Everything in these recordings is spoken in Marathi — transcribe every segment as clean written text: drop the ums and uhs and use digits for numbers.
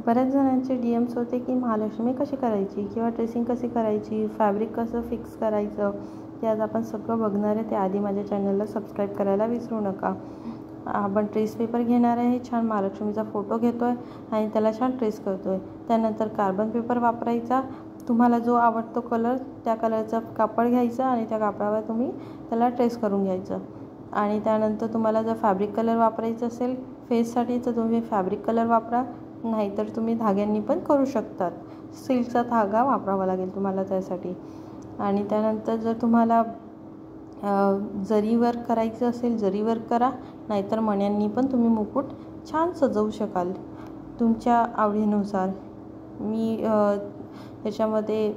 बऱ्याच जणांचे DMs होते की महालक्ष्मी कशी करायची किंवा ट्रेसिंग कशी करायची, फॅब्रिक कसं फिक्स करायचं, ते आज आपण सगळं बघणार आहे. त्याआधी माझ्या चॅनलला सबस्क्राईब करायला विसरू नका. आपण ट्रेस पेपर घेणार आहे, छान महालक्ष्मीचा फोटो घेतो आहे आणि त्याला छान ट्रेस करतो आहे. त्यानंतर कार्बन पेपर वापरायचा, तुम्हाला जो आवडतो कलर त्या कलरचा कापड घ्यायचा आणि त्या कापडावर तुम्ही त्याला ट्रेस करून घ्यायचं. आणि त्यानंतर तुम्हाला जर फॅब्रिक कलर वापरायचं असेल फेससाठी तर तुम्ही फॅब्रिक कलर वापरा, नाहीतर तुम्ही धाग्यांनी पण करू शकतात. सिल्कचा धागा वापरावा लागेल तुम्हाला त्यासाठी. आणि त्यानंतर जर तुम्हाला जरी वर्क करायचं असेल जरी वर्क करा, नाहीतर मण्यांनी पण तुम्ही मुकुट छान सजवू शकाल तुमच्या आवडीनुसार. मी त्याच्यामध्ये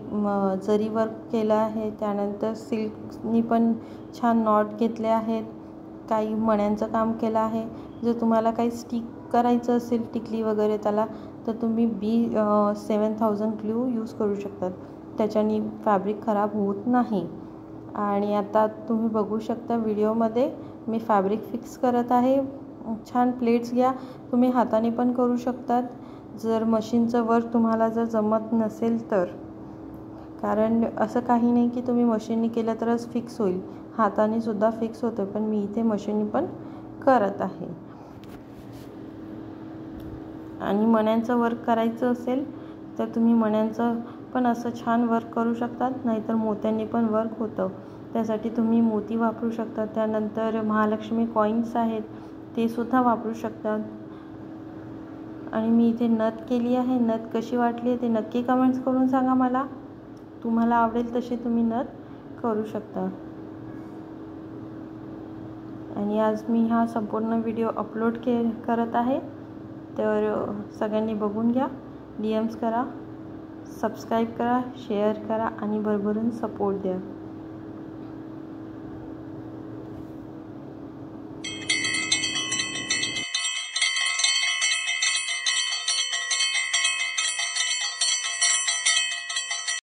जरी वर्क केलं आहे, त्यानंतर सिल्कनी पण छान नॉट घेतले आहेत, काही मण्यांचं काम केलं आहे. जर तुम्हाला काही स्टिक करायचं असेल टिकली वगैरे त्याला, तर तुम्ही B7000 ग्लू यूज करू शकतात, त्याच्याने फॅब्रिक खराब होत नाही. आणि आता तुम्ही बघू शकता व्हिडिओमध्ये मी फॅब्रिक फिक्स करत आहे. छान प्लेट्स घ्या, तुम्ही हाताने पण करू शकतात जर मशीनचं वर्क तुम्हाला जर जमत नसेल तर. कारण असं काही नाही की तुम्ही मशीनने केलं तरच फिक्स होईल, हाताने सुद्धा फिक्स होतं, पण मी इथे मशीनने पण करत आहे. आणि मण्यांचं वर्क करायचं असेल तर तुम्ही मण्यांचं पण असं छान वर्क करू शकतात, नाहीतर मोत्यांनी पण वर्क होतं, त्यासाठी तुम्ही मोती वापरू शकतात. त्यानंतर महालक्ष्मी कॉईन्स आहेत ते सुद्धा वापरू शकतात. आणि मी इथे नथ केली आहे. नथ कशी वाटली आहे ते नक्की कमेंट्स करून सांगा मला. तुम्हाला आवडेल तशी तुम्ही नथ करू शकता. आणि आज मी हा संपूर्ण व्हिडिओ अपलोड करत आहे, तर सगळ्यांनी बघून घ्या. DMs करा, सबस्क्राईब करा, शेअर करा आणि भरभरून सपोर्ट द्या.